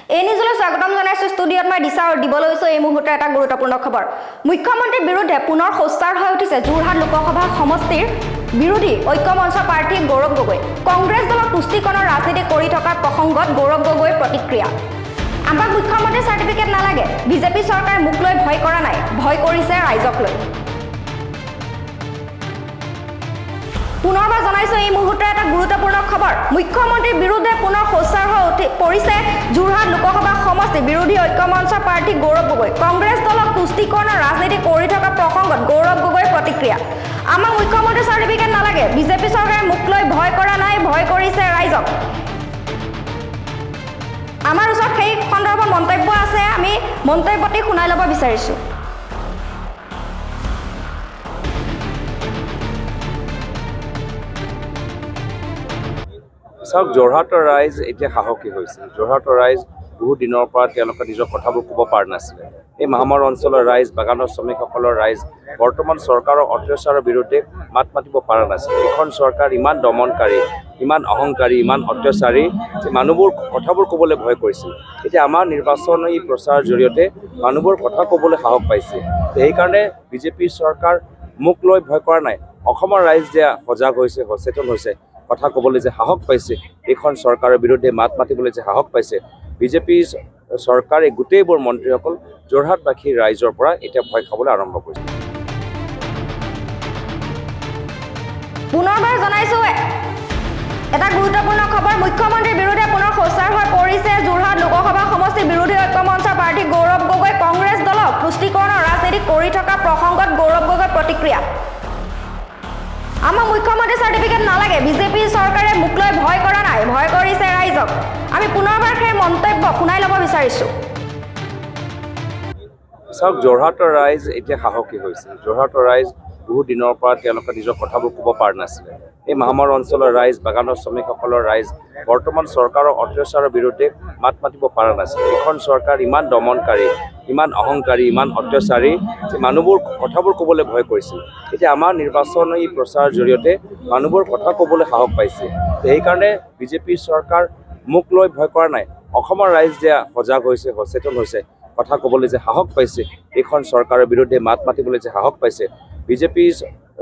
এই নিউজলৈ স্বাগতম জনাইছো ষ্টুডিঅত মই দিশা আৰু দিব লৈছো এই মুহূৰ্তে এটা গুৰুত্বপূৰ্ণ খবৰ মুখ্যমন্ত্ৰীৰ বিৰুদ্ধে পুনৰ খোজকাৰ হৈ উঠিছে যোৰহাট লোকসভা সমষ্টিৰ বিৰোধী ঐক্য মঞ্চ প্ৰাৰ্থী গৌৰৱ গগৈ কংগ্ৰেছ দলক তুষ্টিকৰণৰ ৰাজনীতি কৰি থকাৰ প্ৰসংগত গৌৰৱ গগৈৰ প্ৰতিক্ৰিয়া আমাক মুখ্যমন্ত্ৰীৰ চাৰ্টিফিকেট নালাগে বিজেপি চৰকাৰে মোক লৈ ভয় কৰা নাই ভয় কৰিছে ৰাইজক লৈ পুনৰবাৰ জনাইছো এই মুহূৰ্তে এটা গুৰুত্বপূৰ্ণ খবৰ মুখ্যমন্ত্ৰীৰ বিৰুদ্ধে পুনৰ খোজকাৰ হৈ পৰিছে যোৰহাট লোকসভা সমষ্টিৰ বিৰোধী ঐক্য মঞ্চ প্ৰাৰ্থী গৌৰৱ গগৈ কংগ্ৰেছ দলক তুষ্টিকৰণৰ ৰাজনীতি কৰি থকা প্ৰসংগত গৌৰৱ গগৈৰ প্ৰতিক্ৰিয়া আমাক মুখ্যমন্ত্ৰীৰ চাৰ্টিফিকেট নালাগে বিজেপি চৰকাৰে মোক লৈ ভয় কৰা নাই ভয় কৰিছে ৰাইজক আমাৰ ওচৰত সেই সন্দৰ্ভত মন্তব্য আছে আমি মন্তব্যটি শুনাই ল'ব বিচাৰিছো চাওক যোৰহাটৰ ৰাইজ এতিয়া সাহসী হৈছে যোৰহাটৰ ৰাইজ বহু দিনৰ পৰা তেওঁলোকে নিজৰ কথাবোৰ ক'ব পৰা নাছিলে এই মহামাৰী অঞ্চলৰ ৰাইজ বাগানৰ শ্ৰমিকসকলৰ ৰাইজ বৰ্তমান চৰকাৰৰ অত্যাচাৰৰ বিৰুদ্ধে মাত মাতিব পৰা নাছিল এখন চৰকাৰ ইমান দমনকাৰী ইমান অহংকাৰী ইমান অত্যাচাৰী যে মানুহবোৰ কথাবোৰ ক'বলৈ ভয় কৰিছিল এতিয়া আমাৰ নিৰ্বাচনী প্ৰচাৰৰ জৰিয়তে মানুহবোৰ কথা ক'বলৈ সাহস পাইছে সেইকাৰণে বিজেপি চৰকাৰ মোক লৈ ভয় কৰা নাই অসমৰ ৰাইজ যে সজাগ হৈছে সচেতন হৈছে কথা ক'বলৈ যে সাহস পাইছে এইখন চৰকাৰৰ বিৰুদ্ধে মাত মাতিবলৈ যে সাহস পাইছে বিজেপি চৰকাৰে গোটেইবোৰ মন্ত্ৰীসকল যোৰহাটবাসীৰ ৰাইজৰ পৰা এতিয়া ভয় খাবলৈ আৰম্ভ কৰিছে পুনৰবাৰ জনাইছো এটা গুৰুত্বপূৰ্ণ খবৰ মুখ্যমন্ত্ৰীৰ বিৰুদ্ধে পুনৰ খোজকাৰ হৈ পৰিছে যোৰহাট লোকসভা সমষ্টিৰ বিৰোধী ঐক্য মঞ্চ প্ৰাৰ্থী গৌৰৱ গগৈ কংগ্ৰেছ দলক তুষ্টিকৰণৰ ৰাজনীতি কৰি থকা প্ৰসংগত গৌৰৱ গগৈৰ প্ৰতিক্ৰিয়া আমাক মুখ্যমন্ত্ৰী চাৰ্টিফিকেট নালাগে বিজেপি চৰকাৰে মোক লৈ ভয় কৰা নাই ভয় কৰিছে ৰাইজক আমি পুনৰবাৰ সেই মন্তব্য শুনাই ল'ব বিচাৰিছো চাওক যোৰহাটৰ ৰাইজ এতিয়া সাহসী হৈছে যোৰহাটৰ ৰাইজ বহু দিনৰ পৰা তেওঁলোকে নিজৰ কথাবোৰ ক'ব পৰা নাছিলে এই মহামাৰী অঞ্চলৰ ৰাইজ বাগানৰ শ্ৰমিকসকলৰ ৰাইজ বৰ্তমান চৰকাৰৰ অত্যাচাৰৰ বিৰুদ্ধে মাত মাতিব পৰা নাছিল এখন চৰকাৰ ইমান দমনকাৰী ইমান অহংকাৰী ইমান অত্যাচাৰী যে মানুহবোৰ কথাবোৰ ক'বলৈ ভয় কৰিছিল এতিয়া আমাৰ নিৰ্বাচনী প্ৰচাৰৰ জৰিয়তে মানুহবোৰ কথা ক'বলৈ সাহস পাইছে সেইকাৰণে বিজেপি চৰকাৰ মোক লৈ ভয় কৰা নাই অসমৰ ৰাইজ যে সজাগ হৈছে সচেতন হৈছে কথা ক'বলৈ যে সাহস পাইছে এইখন চৰকাৰৰ বিৰুদ্ধে মাত মাতিবলৈ যে সাহস পাইছে বিজেপি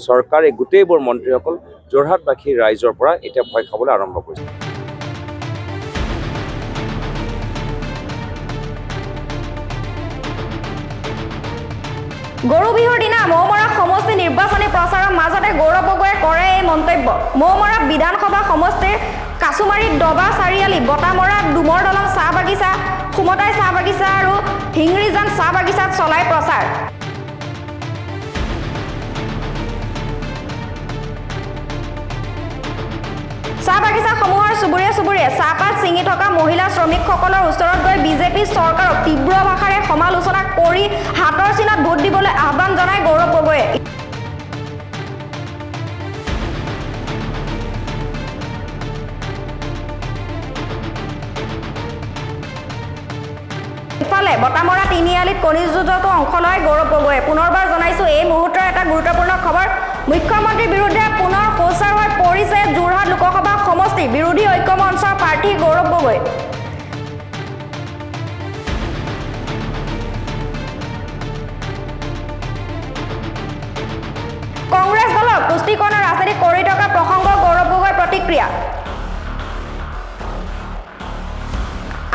চৰকাৰে গোটেইবোৰ মন্ত্ৰীসকল যোৰহাটবাসীৰ ৰাইজৰ পৰা এতিয়া ভয় খাবলৈ আৰম্ভ কৰিছে গৰু বিহুৰ দিনা মৌমৰা সমষ্টি নিৰ্বাচনী প্ৰচাৰৰ মাজতে গৌৰৱ গগৈয়ে কৰে এই মন্তব্য মৌমৰা বিধানসভা সমষ্টিৰ কাছুমাৰী ডবা চাৰিআলি বটামৰা ডুমৰ দলং চাহ বাগিচা সুমতাই চাহ বাগিচা আৰু হিংৰিজান চাহ বাগিচাত চলাই প্ৰচাৰ চাহ বাগিচাসমূহৰ চুবুৰীয়ে চাহপাত ছিঙি থকা মহিলা শ্ৰমিকসকলৰ ওচৰত গৈ বিজেপি চৰকাৰক তীব্ৰ ভাষাৰে সমালোচনা কৰি হাতৰ চিনত ভোট দিবলৈ আহ্বান জনায় গৌৰৱ গগৈয়ে ইফালে বটামৰা তিনিআলিত কণী যুঁজতো অংশ লয় গৌৰৱ গগৈয়ে পুনৰবাৰ জনাইছো এই মুহূৰ্তৰ এটা গুৰুত্বপূৰ্ণ খবৰ মুখ্যমন্ত্ৰীৰ বিৰুদ্ধে পুনৰ খোজকাৰ হৈ পৰিছে যোৰহাট লোকসভা সমষ্টিৰ বিৰোধী ঐক্য মঞ্চৰ প্ৰাৰ্থী গৌৰৱ গগৈ কংগ্ৰেছ দলক তুষ্টিকৰণৰ ৰাজনীতি কৰি থকা প্ৰসংগ গৌৰৱ গগৈৰ প্ৰতিক্ৰিয়া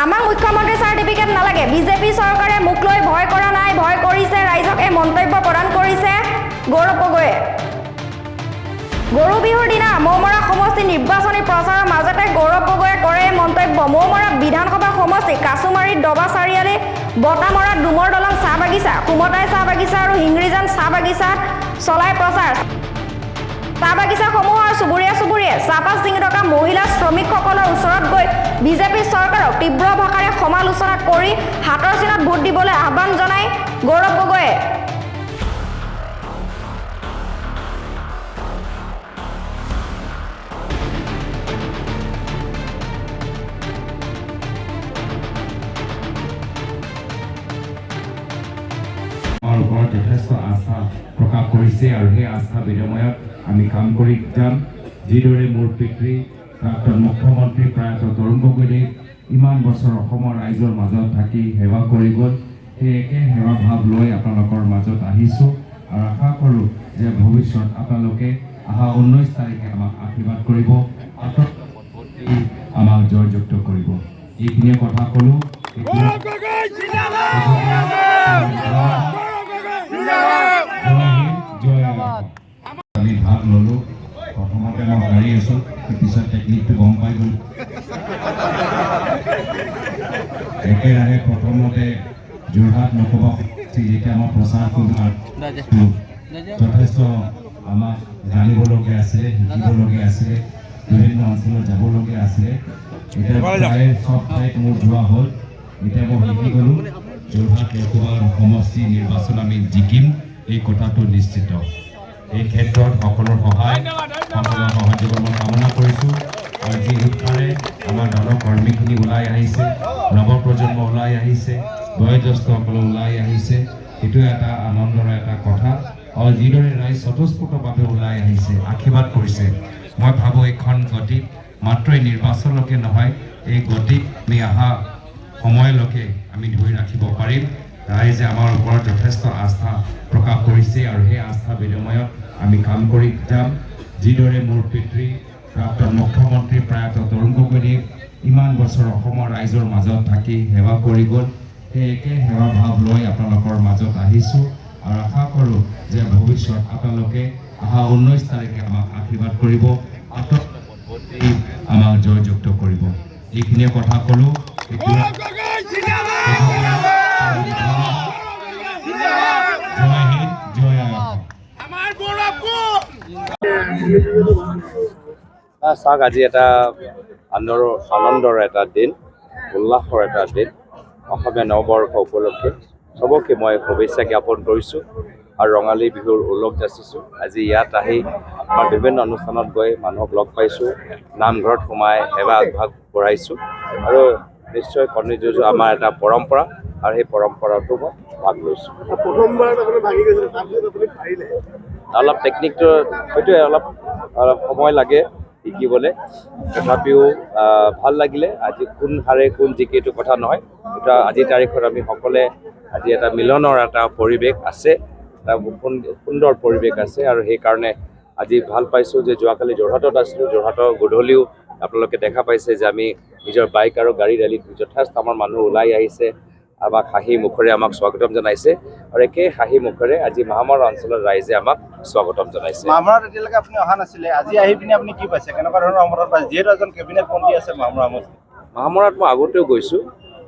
আমাক মুখ্যমন্ত্ৰী চাৰ্টিফিকেট নালাগে বিজেপি চৰকাৰে মোক লৈ ভয় কৰা নাই ভয় কৰিছে ৰাইজক এই মন্তব্য প্ৰদান কৰিছে গৌৰৱ গগৈয়ে গৰু বিহুৰ দিনা মৌমৰা সমষ্টি নিৰ্বাচনী প্ৰচাৰৰ মাজতে গৌৰৱ গগৈয়ে কৰে এই মন্তব্য মৌমৰা বিধানসভা সমষ্টি কাছুমাৰী ডবা চাৰিআলি বটামৰা ডুমৰ দলং চাহ বাগিচা সুমতাই চাহ বাগিচা আৰু হিংৰিজান চাহ বাগিচাত চলাই প্ৰচাৰ চাহ বাগিচাসমূহৰ চুবুৰীয়ে চাহপাত ছিঙি থকা মহিলা শ্ৰমিকসকলৰ ওচৰত গৈ বিজেপি চৰকাৰক তীব্ৰ ভাষাৰে সমালোচনা কৰি হাতৰ চিনত ভোট দিবলৈ আহ্বান জনায় গৌৰৱ গগৈয়ে যথেষ্ট আস্থা প্ৰকাশ কৰিছে আৰু সেই আস্থা বিনিময়ত আমি কাম কৰি যাম যিদৰে মোৰ পিতৃ প্ৰাক্তন মুখ্যমন্ত্ৰী প্ৰয়াত তৰুণ গগৈয়ে ইমান বছৰ অসমৰ ৰাইজৰ মাজত থাকি সেৱা কৰি গ'ল সেই একে সেৱা ভাৱ লৈ আপোনালোকৰ মাজত আহিছোঁ আৰু আশা কৰোঁ যে ভৱিষ্যত আপোনালোকে অহা 19 তাৰিখে আমাক আশীৰ্বাদ কৰিব আমাক জয়যুক্ত কৰিব এইখিনিয়ে কথা ক'লোঁ আমি ভাগ ল'লোঁ প্ৰথমতে মই হাৰি আছোঁ পিছত টেকনিকটো গম পাই গ'লোঁ একেৰাহে প্ৰথমতে যোৰহাট লোকসভা যেতিয়া আমাৰ প্ৰচাৰ কৰিলোঁ যথেষ্ট আমাক জানিবলগীয়া আছিলে শিকিবলগীয়া আছিলে বিভিন্ন অঞ্চলত যাবলগীয়া আছিলে এতিয়া প্ৰায় চব ঠাইত মোৰ যোৱা হ'ল এতিয়া মই শিকি গ'লোঁ যোৰহাট লোকসভা সমষ্টি নিৰ্বাচন আমি জিকিম এই কথাটো নিশ্চিত এই ক্ষেত্ৰত সকলৰ সহায় সকলৰ সহযোগ মই কামনা কৰিছোঁ আৰু যি উৎসাহে আমাৰ দলৰ কৰ্মীখিনি ওলাই আহিছে নৱপ্ৰজন্ম ওলাই আহিছে বয়োজ্যেষ্ঠসকলে ওলাই আহিছে এইটো এটা আনন্দৰ এটা কথা আৰু যিদৰে ৰাইজ স্বতঃস্ফূৰ্তভাৱে ওলাই আহিছে আশীৰ্বাদ কৰিছে মই ভাবোঁ এইখন গতিত মাত্ৰ এই নিৰ্বাচনলৈকে নহয় এই গতিত আমি অহা সময়লৈকে আমি ধৰি ৰাখিব পাৰিম ৰাইজে আমাৰ ওপৰত যথেষ্ট আস্থা প্ৰকাশ কৰিছে আৰু সেই আস্থা বিনিময়ত আমি কাম কৰি যাম যিদৰে মোৰ পিতৃ প্ৰাক্তন মুখ্যমন্ত্ৰী প্ৰয়াত তৰুণ গগৈয়ে ইমান বছৰ অসমৰ ৰাইজৰ মাজত থাকি সেৱা কৰি গ'ল সেই একে সেৱা ভাৱ লৈ আপোনালোকৰ মাজত আহিছোঁ আৰু আশা কৰোঁ যে ভৱিষ্যত আপোনালোকে অহা 19 তাৰিখে আমাক আশীৰ্বাদ কৰিব আমাক জয়যুক্ত কৰিব এইখিনিয়ে কথা ক'লোঁ চাওক আজি এটা আনন্দৰ এটা দিন উল্লাসৰ এটা দিন অসমীয়া নৱবৰ্ষ উপলক্ষে চবকে মই শুভেচ্ছা জ্ঞাপন কৰিছোঁ আৰু ৰঙালী বিহুৰ উল্লেখ যাচিছোঁ আজি ইয়াত আহি মই বিভিন্ন অনুষ্ঠানত গৈ মানুহক লগ পাইছোঁ নামঘৰত সোমাই সেৱা আগভাগ বঢ়াইছোঁ আৰু নিশ্চয় কৰ্ণী যুঁজু আমাৰ এটা পৰম্পৰা আৰু সেই পৰম্পৰাটো মই ভাগ লৈছোঁ অলপ টেকনিকটো সেইটোৱে অলপ সময় লাগে শিকিবলৈ তথাপিও ভাল লাগিলে আজি কোন হাৰে কোন জিকে এইটো কথা নহয় এটা আজিৰ তাৰিখত আমি সকলোৱে আজি এটা মিলনৰ এটা পৰিৱেশ আছে এটা সুন্দৰ পৰিৱেশ আছে আৰু সেইকাৰণে আজি ভাল পাইছোঁ যে যোৱাকালি যোৰহাটত আছিলোঁ যোৰহাটৰ গধূলিও আপোনালোকে দেখা পাইছে যে আমি নিজৰ বাইক আৰু গাড়ী ৰেলীত যথেষ্ট আমাৰ মানুহ ওলাই আহিছে আমাক হাঁহি মুখেৰে আমাক স্বাগতম জনাইছে আৰু একে হাঁহি মুখেৰে আজি মাহমৰ অঞ্চলৰ ৰাইজে আমাক স্বাগতম জনাইছে মাহমৰাত এতিয়ালৈকে আপুনি অহা নাছিলে আজি আহি পিনে আপুনি কি পাইছে কেনেকুৱা ধৰণৰ সমৰ্থন পাইছে যিহেতু এজন কেবিনেট মন্ত্ৰী আছে মাহমৰাত মই আগতেও গৈছোঁ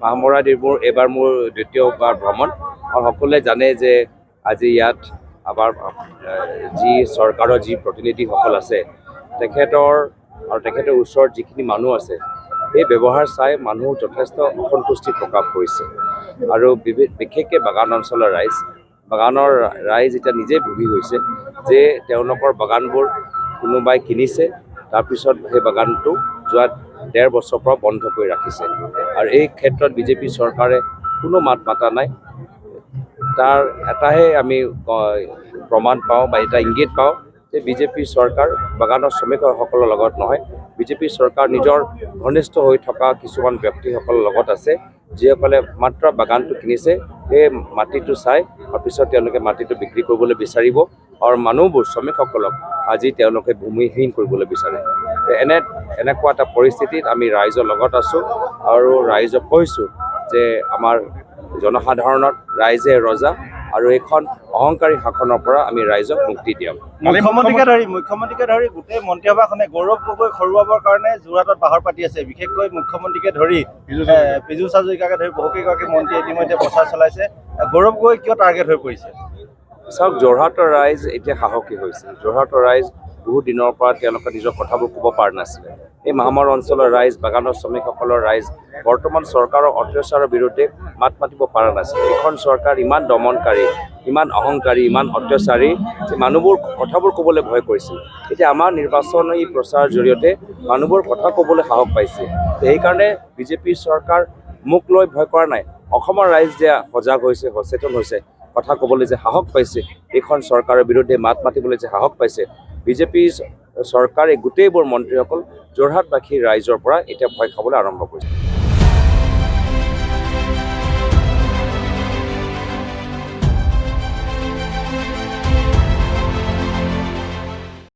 মাহমৰাত এইবাৰ মোৰ দ্বিতীয়বাৰ ভ্ৰমণ আৰু সকলোৱে জানে যে আজি ইয়াত আমাৰ যি চৰকাৰৰ যি প্ৰতিনিধিসকল আছে তেখেতৰ ওচৰত যিখিনি মানুহ আছে এই ব্যৱহাৰ চাই মানুহ যথেষ্ট অসন্তুষ্টি প্ৰকাশ কৰিছে আৰু বিশেষকৈ বাগান অঞ্চলৰ বাগানৰ ৰাইজ এতিয়া নিজেই ভুগি গৈছে যে তেওঁলোকৰ বাগানবোৰ কোনোবাই কিনিছে তাৰপিছত সেই বাগানটো যোৱা 1.5 বছৰৰ পৰা বন্ধ কৰি ৰাখিছে আৰু এই ক্ষেত্ৰত বিজেপি চৰকাৰে কোনো মাত মাতা নাই তাৰ এটাহে আমি প্ৰমাণ পাওঁ বা এটা ইংগিত পাওঁ যে বিজেপি চৰকাৰ বাগানৰ শ্ৰমিকসকলৰ লগত নহয় বিজেপি চৰকাৰ নিজৰ ঘনিষ্ঠ হৈ থকা কিছুমান ব্যক্তিসকলৰ লগত আছে যিসকলে মাত্ৰ বাগানটো কিনিছে সেই মাটিটো চাই তাৰপিছত তেওঁলোকে মাটিটো বিক্ৰী কৰিবলৈ বিচাৰিব আৰু মানুহবোৰ শ্ৰমিকসকলক আজি তেওঁলোকে ভূমিহীন কৰিবলৈ বিচাৰে এনেকুৱা এটা পৰিস্থিতিত আমি ৰাইজৰ লগত আছোঁ আৰু ৰাইজক কৈছোঁ যে আমাৰ জনসাধাৰণৰ ৰাইজে ৰজা আৰু এইখন অহংকাৰী শাসনৰ পৰা আমি ৰাইজক মুক্তি দিয়াম মুখ্যমন্ত্ৰীকে ধৰি গোটেই মন্ত্ৰীসভাখনে গৌৰৱ গগৈ হৰুৱাবৰ কাৰণে যোৰহাটত বাহৰ পাতি আছে বিশেষকৈ মুখ্যমন্ত্ৰীকে ধৰি পীযুষ হাজৰিকাকে ধৰি বহুকেইগৰাকী মন্ত্ৰী ইতিমধ্যে প্ৰচাৰ চলাইছে গৌৰৱ গগৈ কিয় টাৰ্গেট হৈ পৰিছে চাওক যোৰহাটৰ ৰাইজ এতিয়া সাহসী হৈছে যোৰহাটৰ ৰাইজ বহুত দিনৰ পৰা তেওঁলোকে নিজৰ কথাবোৰ ক'ব পৰা নাছিলে এই মাহমৰ অঞ্চলৰ ৰাইজ বাগানৰ শ্ৰমিকসকলৰ ৰাইজ বৰ্তমান চৰকাৰৰ অত্যাচাৰৰ বিৰুদ্ধে মাত মাতিব পৰা নাছিলে এইখন চৰকাৰ ইমান দমনকাৰী ইমান অহংকাৰী ইমান অত্যাচাৰী যে মানুহবোৰ কথাবোৰ ক'বলৈ ভয় কৰিছিল এতিয়া আমাৰ নিৰ্বাচনী প্ৰচাৰৰ জৰিয়তে মানুহবোৰ কথা ক'বলৈ সাহস পাইছে সেইকাৰণে বিজেপি চৰকাৰ মোক লৈ ভয় কৰা নাই অসমৰ ৰাইজ যে সজাগ হৈছে সচেতন হৈছে কথা ক'বলৈ যে সাহস পাইছে এইখন চৰকাৰৰ বিৰুদ্ধে মাত মাতিবলৈ যে সাহস পাইছে বিজেপি চৰকাৰে গোটেইবোৰ মন্ত্ৰীসকল যোৰহাটবাসী ৰাইজৰ পৰা এতিয়া ভয় খাবলৈ আৰম্ভ কৰিছে